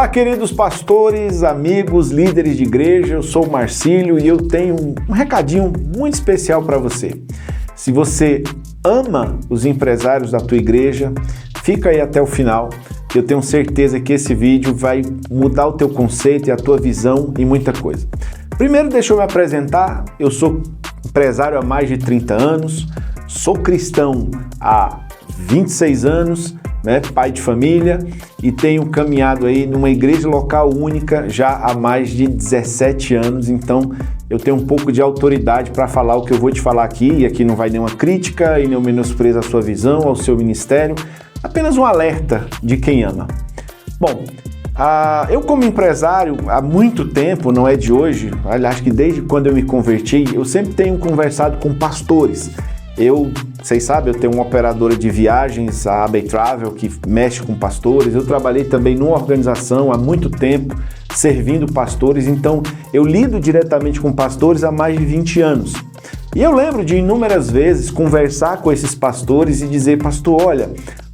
Olá, queridos pastores, amigos, líderes de igreja, eu sou o Marcílio e eu tenho um recadinho muito especial para você. Se você ama os empresários da tua igreja, fica aí até o final, que eu tenho certeza que esse vídeo vai mudar o teu conceito e a tua visão em muita coisa. Primeiro, deixa eu me apresentar, eu sou empresário há mais de 30 anos, sou cristão há 26 anos, pai de família, e tenho caminhado aí numa igreja local única já há mais de 17 anos, então eu tenho um pouco de autoridade para falar o que eu vou te falar aqui, e aqui não vai nenhuma crítica e nenhum menosprezo à sua visão, ao seu ministério, apenas um alerta de quem ama. Bom, eu como empresário há muito tempo, não é de hoje, acho que desde quando eu me converti, eu sempre tenho conversado com pastores. Vocês sabem, eu tenho uma operadora de viagens, a AB Travel, que mexe com pastores. Eu trabalhei também numa organização há muito tempo, servindo pastores, então eu lido diretamente com pastores há mais de 20 anos. E eu lembro de inúmeras vezes conversar com esses pastores e dizer: pastor, olha,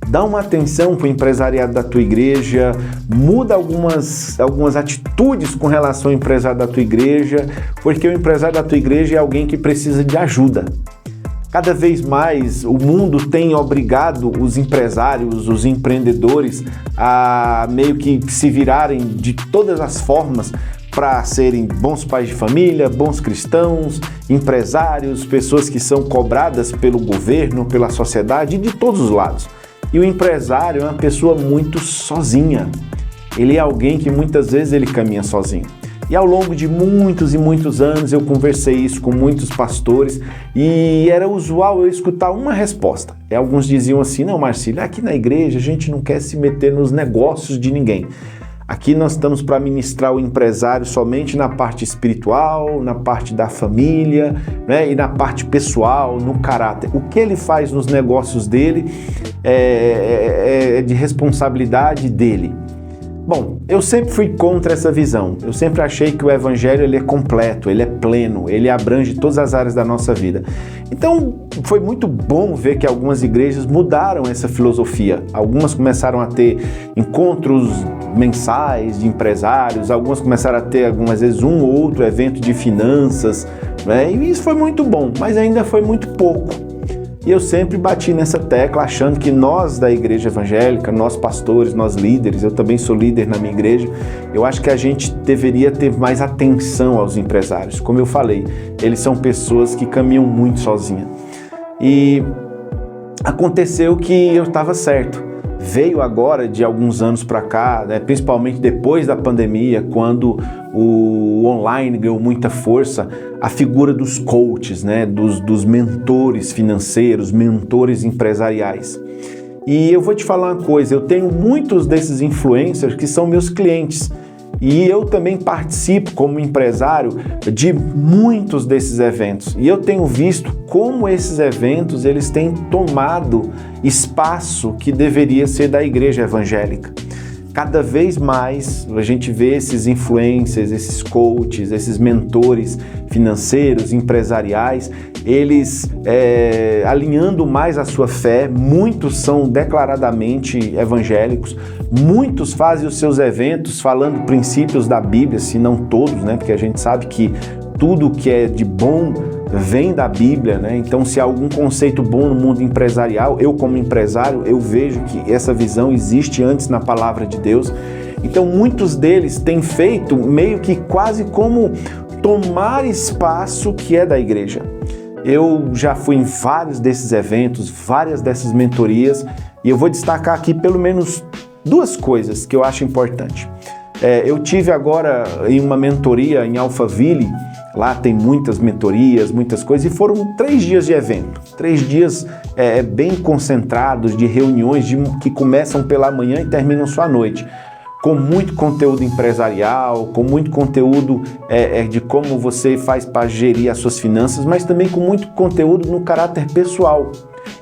dá uma atenção para o empresariado da tua igreja, muda algumas atitudes com relação ao empresário da tua igreja, porque o empresário da tua igreja é alguém que precisa de ajuda. Cada vez mais o mundo tem obrigado os empresários, os empreendedores a meio que se virarem de todas as formas para serem bons pais de família, bons cristãos, empresários, pessoas que são cobradas pelo governo, pela sociedade, de todos os lados. E o empresário é uma pessoa muito sozinha. Ele é alguém que muitas vezes ele caminha sozinho. E ao longo de muitos e muitos anos eu conversei isso com muitos pastores e era usual eu escutar uma resposta. E alguns diziam assim: não, Marcílio, aqui na igreja a gente não quer se meter nos negócios de ninguém. Aqui nós estamos para ministrar o empresário somente na parte espiritual, na parte da família, e na parte pessoal, no caráter. O que ele faz nos negócios dele é de responsabilidade dele. Bom, eu sempre fui contra essa visão. Eu sempre achei que o evangelho ele é completo, ele é pleno, ele abrange todas as áreas da nossa vida. Então, foi muito bom ver que algumas igrejas mudaram essa filosofia. Algumas começaram a ter encontros mensais de empresários, algumas começaram a ter, algumas vezes, um ou outro evento de finanças, E isso foi muito bom, mas ainda foi muito pouco. E eu sempre bati nessa tecla achando que nós da igreja evangélica, nós pastores, nós líderes, eu também sou líder na minha igreja, eu acho que a gente deveria ter mais atenção aos empresários. Como eu falei, eles são pessoas que caminham muito sozinhas. E aconteceu que eu estava certo. Veio agora de alguns anos para cá, principalmente depois da pandemia, quando o online ganhou muita força, a figura dos coaches, dos mentores financeiros, mentores empresariais. E eu vou te falar uma coisa, eu tenho muitos desses influencers que são meus clientes. E eu também participo como empresário de muitos desses eventos. E eu tenho visto como esses eventos eles têm tomado espaço que deveria ser da igreja evangélica. Cada vez mais a gente vê esses influencers, esses coaches, esses mentores financeiros, empresariais, eles alinhando mais a sua fé. Muitos são declaradamente evangélicos, muitos fazem os seus eventos falando princípios da Bíblia, se não todos, porque a gente sabe que tudo que é de bom vem da Bíblia, Então, se há algum conceito bom no mundo empresarial, eu como empresário, eu vejo que essa visão existe antes na palavra de Deus. Então, muitos deles têm feito meio que quase como tomar espaço que é da igreja. Eu já fui em vários desses eventos, várias dessas mentorias, e eu vou destacar aqui pelo menos duas coisas que eu acho importante. Eu tive agora em uma mentoria em Alphaville. Lá tem muitas mentorias, muitas coisas, e foram 3 dias de evento. 3 dias bem concentrados de reuniões que começam pela manhã e terminam só à noite. Com muito conteúdo empresarial, com muito conteúdo de como você faz para gerir as suas finanças, mas também com muito conteúdo no caráter pessoal.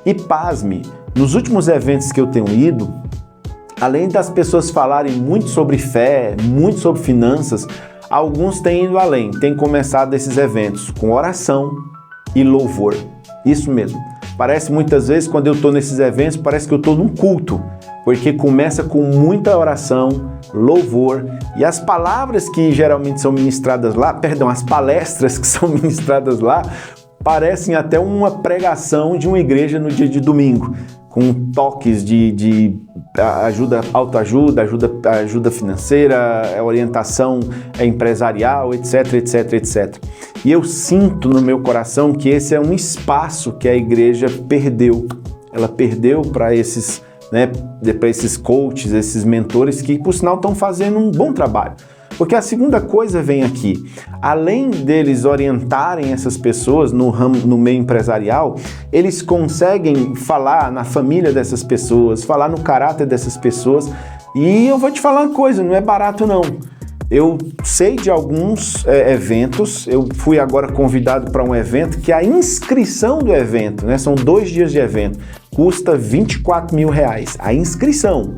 E pasme, nos últimos eventos que eu tenho ido, além das pessoas falarem muito sobre fé, muito sobre finanças, alguns têm ido além, têm começado esses eventos com oração e louvor. Isso mesmo. Parece muitas vezes, quando eu estou nesses eventos, parece que eu estou num culto. porque começa com muita oração, louvor, e as palavras que geralmente são ministradas lá, as palestras que são ministradas lá, parecem até uma pregação de uma igreja no dia de domingo, com toques de ajuda, autoajuda, ajuda financeira, orientação empresarial, etc, etc, etc. E eu sinto no meu coração que esse é um espaço que a igreja perdeu. Ela perdeu para esses coaches, esses mentores que, por sinal, estão fazendo um bom trabalho. Porque a segunda coisa vem aqui, além deles orientarem essas pessoas no meio empresarial, eles conseguem falar na família dessas pessoas, falar no caráter dessas pessoas, e eu vou te falar uma coisa, não é barato não. Eu sei de alguns eventos, eu fui agora convidado para um evento que a inscrição do evento, são 2 dias de evento, custa R$24 mil, a inscrição.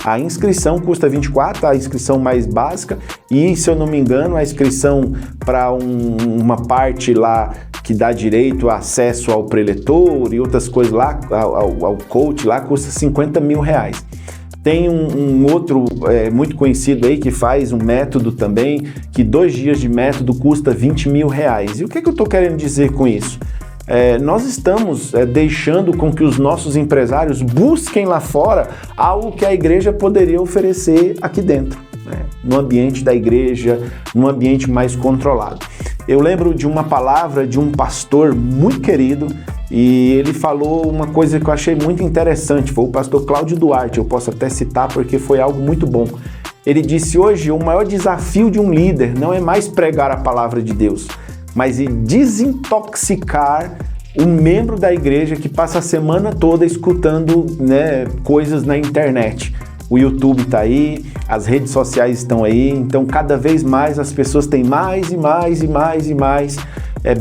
A inscrição custa 24, a inscrição mais básica, e se eu não me engano, a inscrição para uma parte lá que dá direito a acesso ao preletor e outras coisas lá, ao coach lá, custa R$50 mil. Tem um outro muito conhecido aí que faz um método também, que 2 dias de método custa R$20 mil. E o que eu estou querendo dizer com isso? Nós estamos deixando com que os nossos empresários busquem lá fora algo que a igreja poderia oferecer aqui dentro, no ambiente da igreja, num ambiente mais controlado. Eu lembro de uma palavra de um pastor muito querido, e ele falou uma coisa que eu achei muito interessante, foi o pastor Cláudio Duarte, eu posso até citar porque foi algo muito bom. Ele disse: hoje o maior desafio de um líder não é mais pregar a palavra de Deus, mas desintoxicar o membro da igreja que passa a semana toda escutando coisas na internet. O YouTube está aí, as redes sociais estão aí, então cada vez mais as pessoas têm mais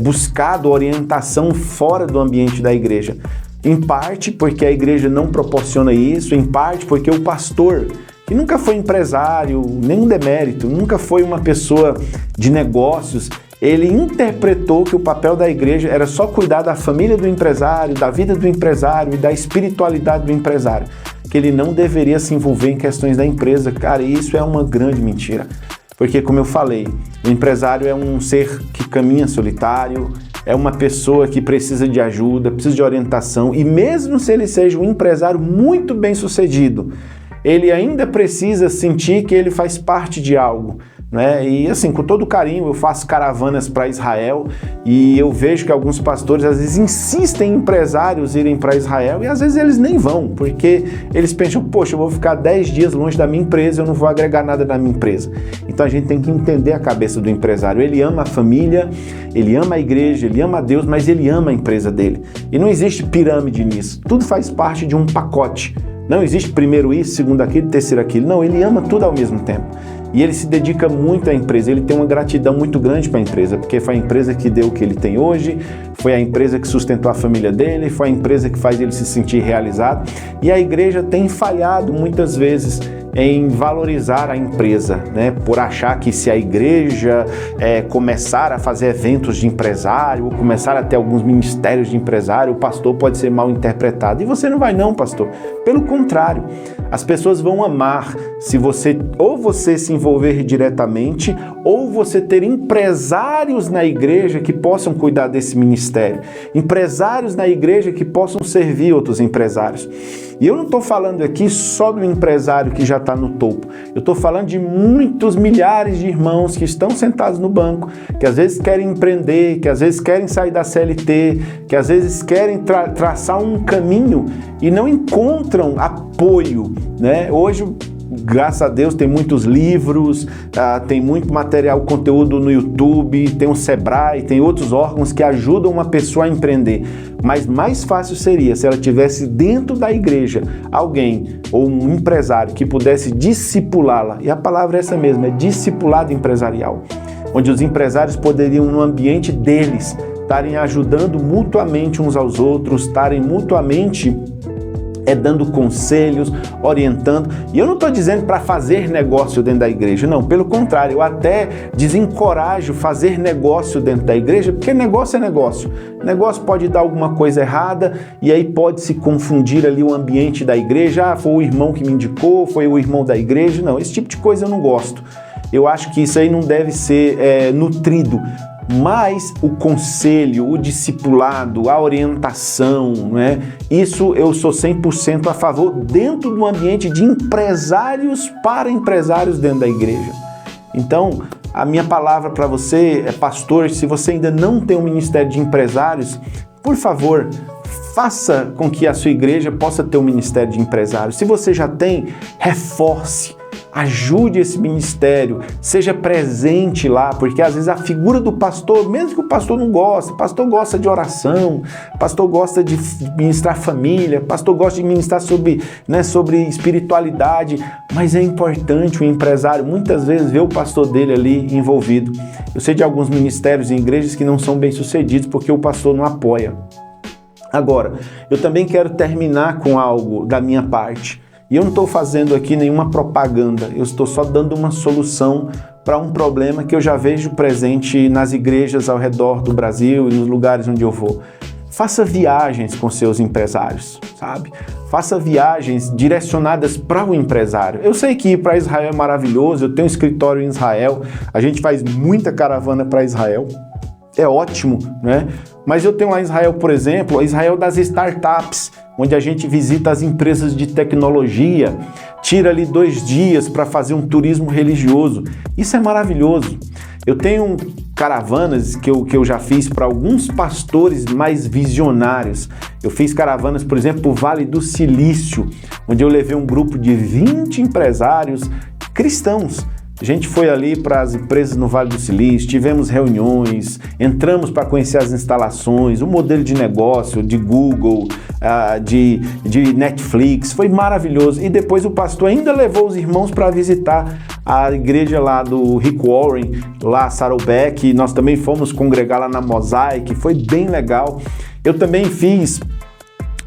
buscado orientação fora do ambiente da igreja. Em parte porque a igreja não proporciona isso, em parte porque o pastor, que nunca foi empresário, nenhum demérito, nunca foi uma pessoa de negócios, ele interpretou que o papel da igreja era só cuidar da família do empresário, da vida do empresário e da espiritualidade do empresário, que ele não deveria se envolver em questões da empresa. Cara, isso é uma grande mentira, porque, como eu falei, o empresário é um ser que caminha solitário, é uma pessoa que precisa de ajuda, precisa de orientação, e mesmo se ele seja um empresário muito bem sucedido, ele ainda precisa sentir que ele faz parte de algo, E assim, com todo carinho, eu faço caravanas para Israel e eu vejo que alguns pastores às vezes insistem em empresários irem para Israel e às vezes eles nem vão, porque eles pensam: poxa, eu vou ficar 10 dias longe da minha empresa, eu não vou agregar nada na minha empresa. Então a gente tem que entender a cabeça do empresário. Ele ama a família, ele ama a igreja, ele ama a Deus, mas ele ama a empresa dele. E não existe pirâmide nisso, tudo faz parte de um pacote. Não existe primeiro isso, segundo aquilo, terceiro aquilo. Não, ele ama tudo ao mesmo tempo. E ele se dedica muito à empresa, ele tem uma gratidão muito grande para a empresa, porque foi a empresa que deu o que ele tem hoje, foi a empresa que sustentou a família dele, foi a empresa que faz ele se sentir realizado. E a igreja tem falhado muitas vezes em valorizar a empresa, por achar que se a igreja começar a fazer eventos de empresário, ou começar a ter alguns ministérios de empresário, o pastor pode ser mal interpretado. E você não vai não, pastor. Pelo contrário, as pessoas vão amar se você se envolver diretamente, ou você ter empresários na igreja que possam cuidar desse ministério, empresários na igreja que possam servir outros empresários. E eu não estou falando aqui só do empresário que já está no topo, eu estou falando de muitos milhares de irmãos que estão sentados no banco, que às vezes querem empreender, que às vezes querem sair da CLT, que às vezes querem traçar um caminho e não encontram apoio, Hoje, graças a Deus, tem muitos livros, tem muito material, conteúdo no YouTube, tem o Sebrae, tem outros órgãos que ajudam uma pessoa a empreender. Mas mais fácil seria se ela tivesse dentro da igreja alguém ou um empresário que pudesse discipulá-la. E a palavra é essa mesma, é discipulado empresarial. Onde os empresários poderiam, no ambiente deles, estarem ajudando mutuamente uns aos outros, estarem mutuamente é dando conselhos, orientando. E eu não estou dizendo para fazer negócio dentro da igreja, não. Pelo contrário, eu até desencorajo fazer negócio dentro da igreja, porque negócio é negócio. Negócio pode dar alguma coisa errada e aí pode se confundir ali o ambiente da igreja. Ah, foi o irmão que me indicou, foi o irmão da igreja. Não, esse tipo de coisa eu não gosto. Eu acho que isso aí não deve ser nutrido. Mas o conselho, o discipulado, a orientação, né? Isso eu sou 100% a favor dentro do ambiente de empresários para empresários dentro da igreja. Então, a minha palavra para você é, pastor, se você ainda não tem um ministério de empresários, por favor, faça com que a sua igreja possa ter um ministério de empresários. Se você já tem, reforce. Ajude esse ministério, seja presente lá, porque às vezes a figura do pastor, mesmo que o pastor não goste, o pastor gosta de oração, o pastor gosta de ministrar família, o pastor gosta de ministrar sobre espiritualidade, mas é importante o empresário muitas vezes ver o pastor dele ali envolvido. Eu sei de alguns ministérios e igrejas que não são bem sucedidos porque o pastor não apoia. Agora, eu também quero terminar com algo da minha parte. E eu não estou fazendo aqui nenhuma propaganda, eu estou só dando uma solução para um problema que eu já vejo presente nas igrejas ao redor do Brasil e nos lugares onde eu vou. Faça viagens com seus empresários, sabe? Faça viagens direcionadas para o empresário. Eu sei que ir para Israel é maravilhoso, eu tenho um escritório em Israel, a gente faz muita caravana para Israel, é ótimo, né? Mas eu tenho lá em Israel, por exemplo, a Israel das startups, onde a gente visita as empresas de tecnologia, tira ali 2 dias para fazer um turismo religioso. Isso é maravilhoso. Eu tenho caravanas que eu já fiz para alguns pastores mais visionários. Eu fiz caravanas, por exemplo, para o Vale do Silício, onde eu levei um grupo de 20 empresários cristãos. A gente foi ali para as empresas no Vale do Silício, tivemos reuniões, entramos para conhecer as instalações, o modelo de negócio de Google, de Netflix, foi maravilhoso. E depois o pastor ainda levou os irmãos para visitar a igreja lá do Rick Warren, lá Saddleback, e nós também fomos congregar lá na Mosaic, foi bem legal. Eu também fiz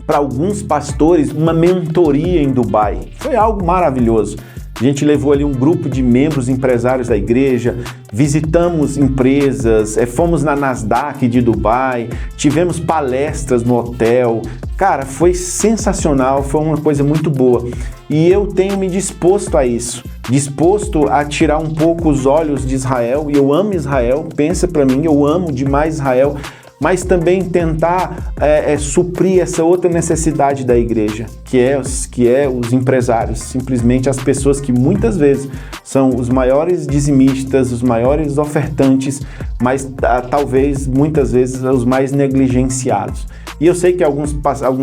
para alguns pastores uma mentoria em Dubai, foi algo maravilhoso. A gente levou ali um grupo de membros empresários da igreja, visitamos empresas, fomos na Nasdaq de Dubai, tivemos palestras no hotel. Cara, foi sensacional, foi uma coisa muito boa. E eu tenho me disposto a isso, disposto a tirar um pouco os olhos de Israel, e eu amo Israel, pensa pra mim, eu amo demais Israel, mas também tentar suprir essa outra necessidade da igreja, que é os empresários, simplesmente as pessoas que muitas vezes são os maiores dizimistas, os maiores ofertantes, mas talvez muitas vezes os mais negligenciados. E eu sei que alguns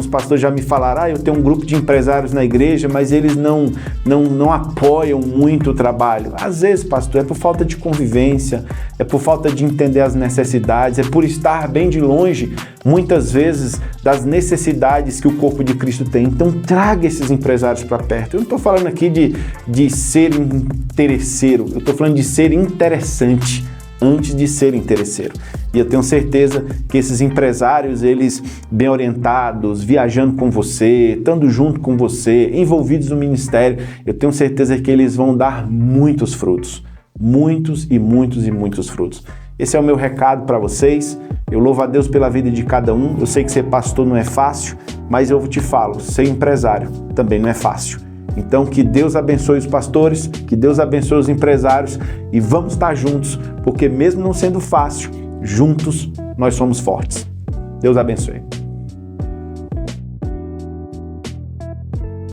pastores já me falaram, eu tenho um grupo de empresários na igreja, mas eles não apoiam muito o trabalho. Às vezes, pastor, é por falta de convivência, é por falta de entender as necessidades, é por estar bem de longe, muitas vezes, das necessidades que o corpo de Cristo tem. Então, traga esses empresários para perto. Eu não estou falando aqui de ser interesseiro, eu estou falando de ser interessante antes de ser interesseiro. E eu tenho certeza que esses empresários, eles bem orientados, viajando com você, estando junto com você, envolvidos no ministério, eu tenho certeza que eles vão dar muitos frutos. Muitos e muitos e muitos frutos. Esse é o meu recado para vocês. Eu louvo a Deus pela vida de cada um. Eu sei que ser pastor não é fácil, mas eu te falo, ser empresário também não é fácil. Então, que Deus abençoe os pastores, que Deus abençoe os empresários e vamos estar juntos, porque mesmo não sendo fácil, juntos nós somos fortes. Deus abençoe.